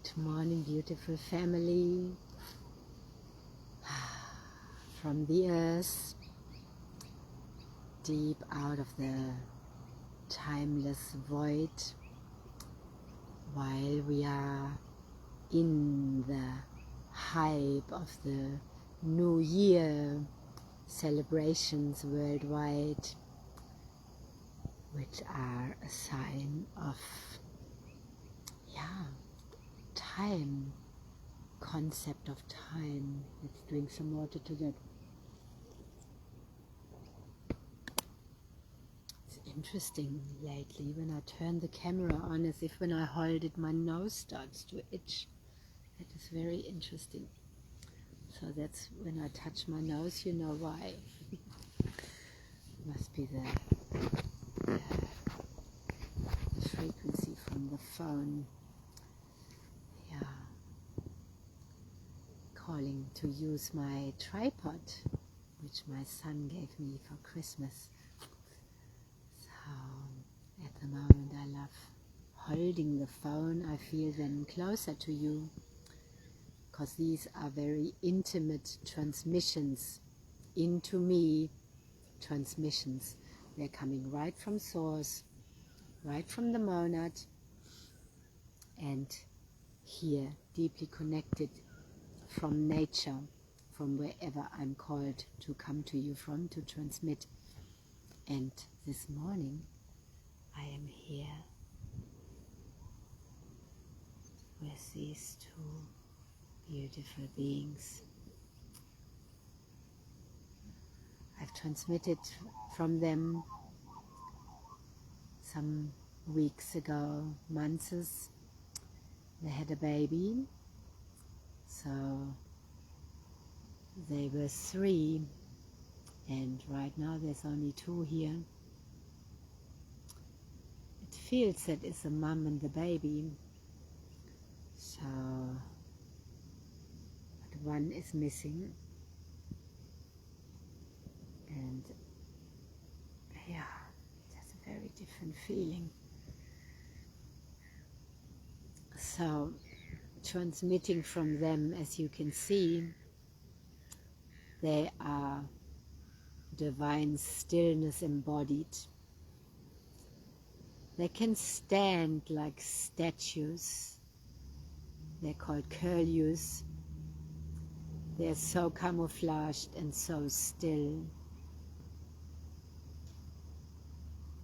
Good morning, beautiful family. From the earth, deep out of the timeless void, while we are in the hype of the New Year celebrations worldwide, which are a sign of time, concept of time. Let's drink some water to that. It's interesting lately when I turn the camera on, as if when I hold it my nose starts to itch. That is very interesting. So that's when I touch my nose, you know why. Must be the frequency from the phone. Calling to use my tripod, which my son gave me for Christmas. So at the moment I love holding the phone. I feel then closer to you, because these are very intimate transmissions into me, transmissions. They're coming right from source, right from the monad, and here deeply connected from nature, from wherever I'm called to come to you from, to transmit. And this morning I am here with these two beautiful beings. I've transmitted from them some weeks ago, months. They had a baby. So they were 3, and right now there's only 2 here. It feels that it's a mom and the baby. So, but one is missing. And yeah, that's a very different feeling. So, transmitting from them, as you can see, they are divine stillness embodied. They can stand like statues. They're called curlews. They're so camouflaged and so still,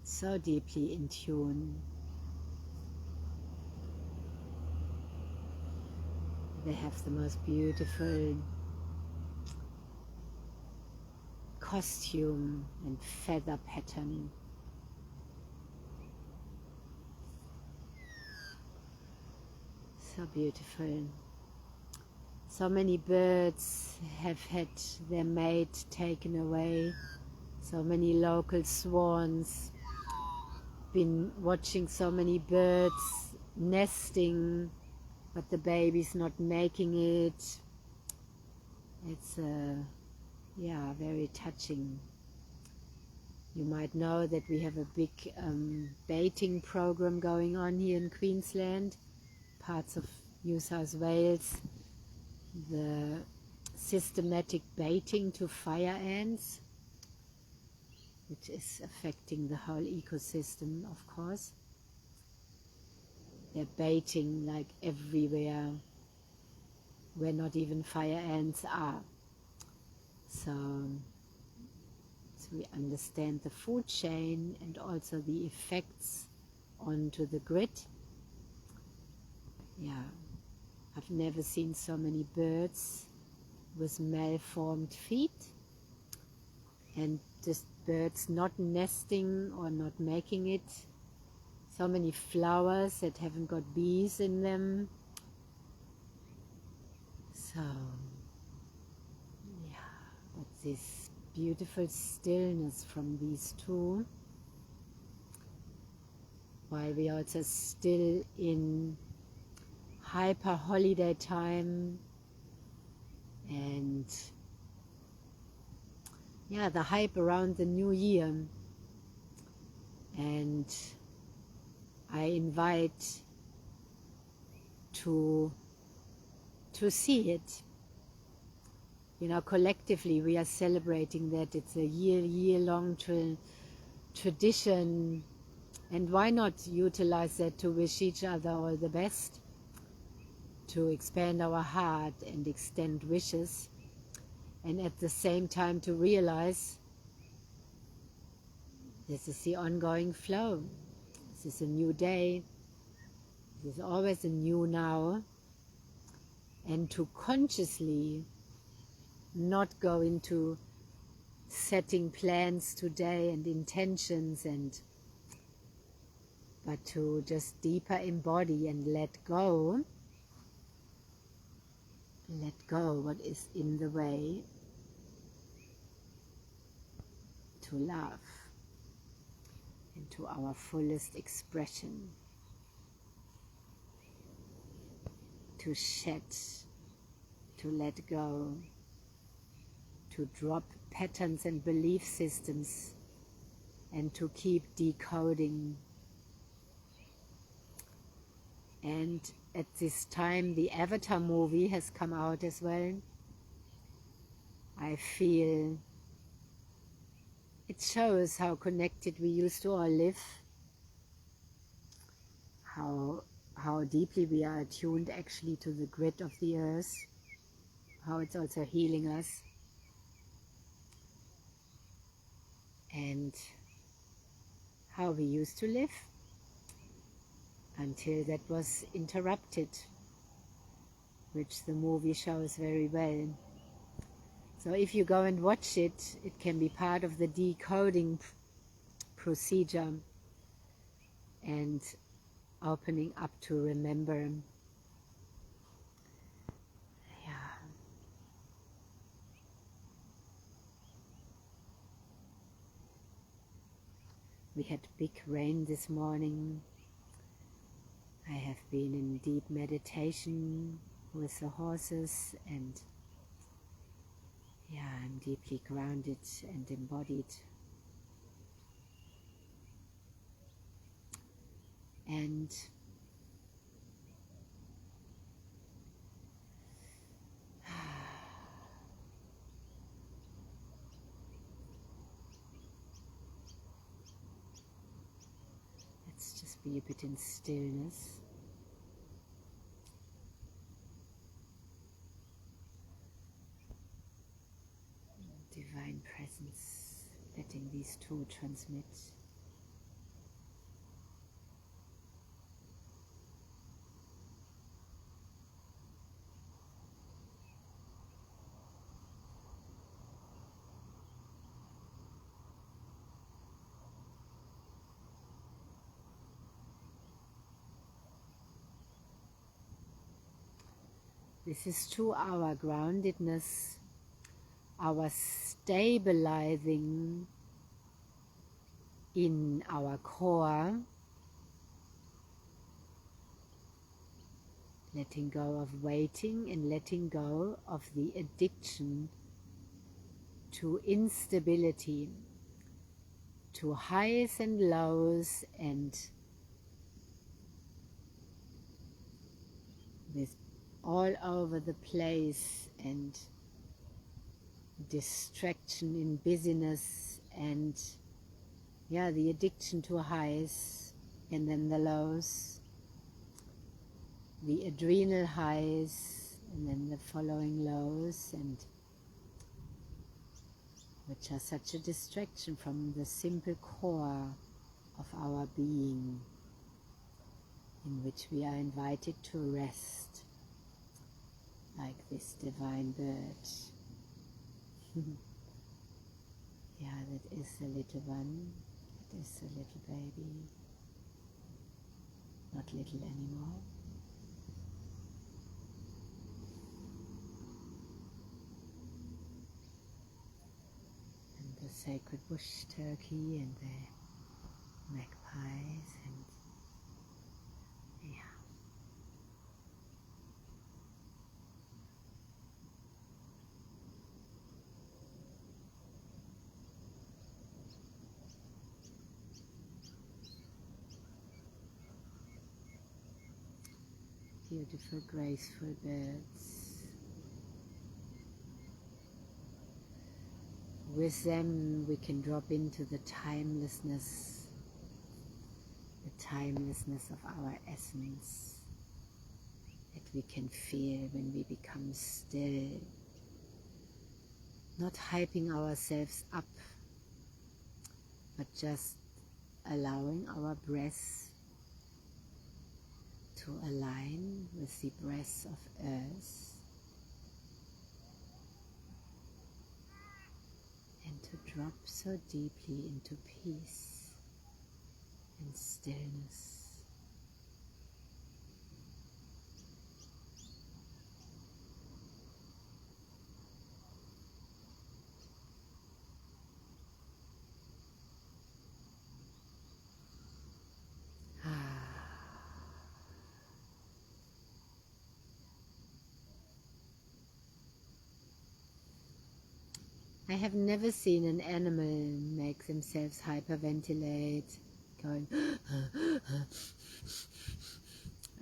so deeply in tune. They have the most beautiful costume and feather pattern. So beautiful. So many birds have had their mate taken away. So many local swans. Been watching so many birds nesting, but the baby's not making it. It's very touching. You might know that we have a big baiting program going on here in Queensland, parts of New South Wales. The systematic baiting to fire ants, which is affecting the whole ecosystem, of course. They're baiting like everywhere where not even fire ants are. So we understand the food chain and also the effects onto the grid. Yeah, I've never seen so many birds with malformed feet, and just birds not nesting or not making it. So many flowers that haven't got bees in them. So, but this beautiful stillness from these two, while we are also still in hyper holiday time, and the hype around the new year. And I invite to see it. You know, collectively we are celebrating that. It's a year-long tradition, and why not utilize that to wish each other all the best, to expand our heart and extend wishes, and at the same time to realize this is the ongoing flow. This is a new day. There's always a new now, and to consciously not go into setting plans today and intentions, but to just deeper embody and let go what is in the way to love and to our fullest expression, to shed, to let go, to drop patterns and belief systems, and to keep decoding. And at this time the Avatar movie has come out as well. I feel it shows how connected we used to all live, how deeply we are attuned actually to the grid of the earth, how it's also healing us, and how we used to live until that was interrupted, which the movie shows very well. So if you go and watch it, it can be part of the decoding procedure and opening up to remember. Yeah. We had big rain this morning. I have been in deep meditation with the horses, and yeah, I'm deeply grounded and embodied. And let's just be a bit in stillness. Divine presence, letting these two transmit. This is to our groundedness, our stabilizing in our core, letting go of waiting and letting go of the addiction to instability, to highs and lows, and this all over the place, and distraction in busyness, and yeah, the addiction to highs and then the lows, the adrenal highs and then the following lows, and which are such a distraction from the simple core of our being, in which we are invited to rest like this divine bird. Yeah, that is the little one, that is the little baby, not little anymore. And the sacred bush turkey and the magpies, and yeah. Beautiful, graceful birds. With them we can drop into the timelessness of our essence that we can feel when we become still, not hyping ourselves up, but just allowing our breath to align with the breath of earth and to drop so deeply into peace and stillness. I have never seen an animal make themselves hyperventilate, going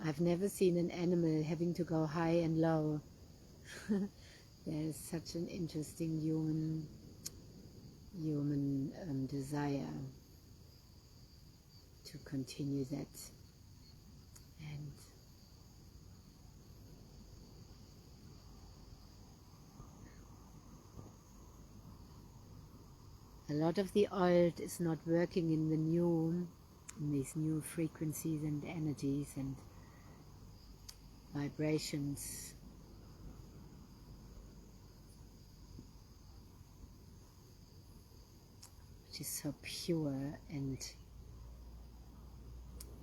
I've never seen an animal having to go high and low. There is such an interesting human desire to continue that, and a lot of the old is not working in these new frequencies and energies and vibrations. Which is so pure, and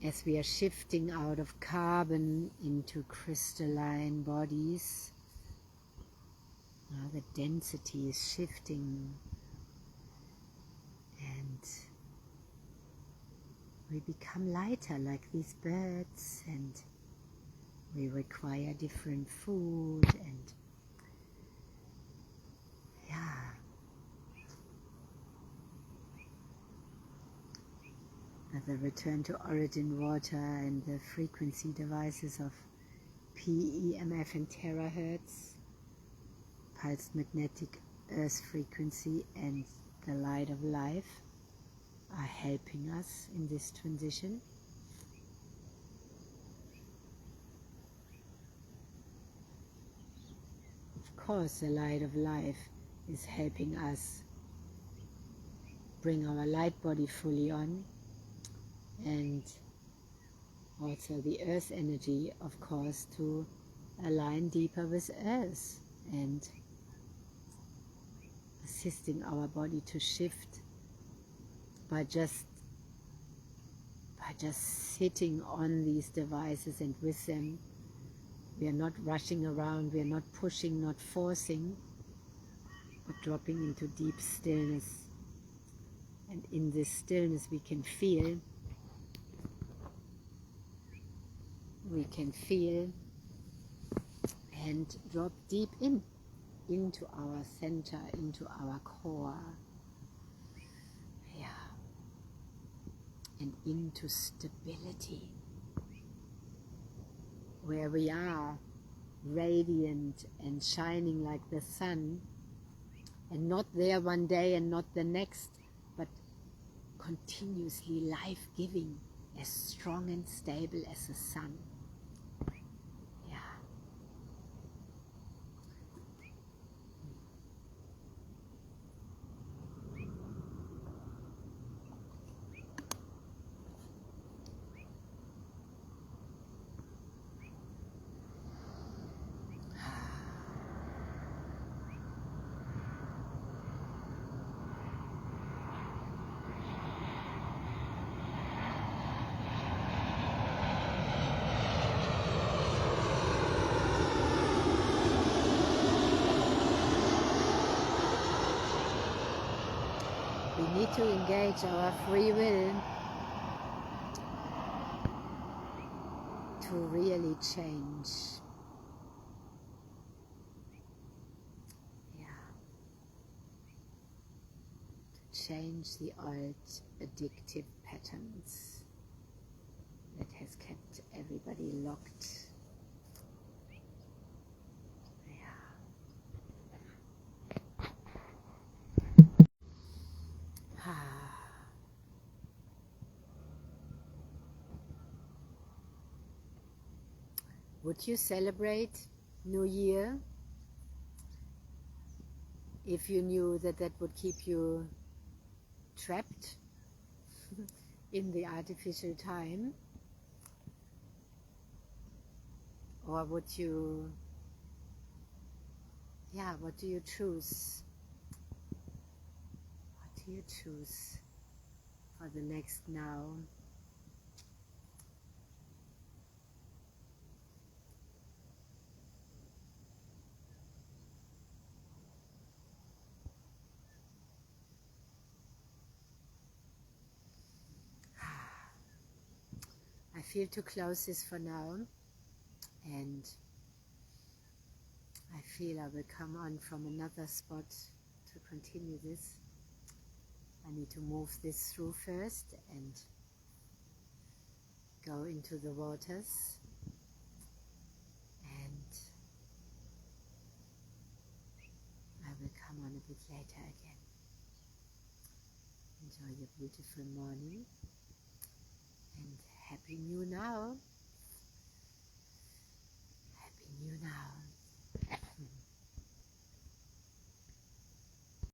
as we are shifting out of carbon into crystalline bodies, the density is shifting and we become lighter like these birds, and we require different food, and the return to origin water and the frequency devices of PEMF and terahertz, pulsed magnetic earth frequency, and the light of life are helping us in this transition. Of course, the light of life is helping us bring our light body fully on, and also the earth energy, of course, to align deeper with earth and assisting our body to shift by just sitting on these devices and with them. We are not rushing around, we are not pushing, not forcing, but dropping into deep stillness. And in this stillness we can feel and drop deep into our center, into our core, and into stability, where we are radiant and shining like the sun, and not there one day and not the next, but continuously life-giving, as strong and stable as the sun. We need to engage our free will to really change. To change the old addictive patterns that has kept everybody locked Would you celebrate New Year if you knew that that would keep you trapped in the artificial time? Or would you, what do you choose? What do you choose for the next now? I feel to close this for now, and I feel I will come on from another spot to continue this. I need to move this through first and go into the waters, and I will come on a bit later again. Enjoy your beautiful morning and Happy New Now.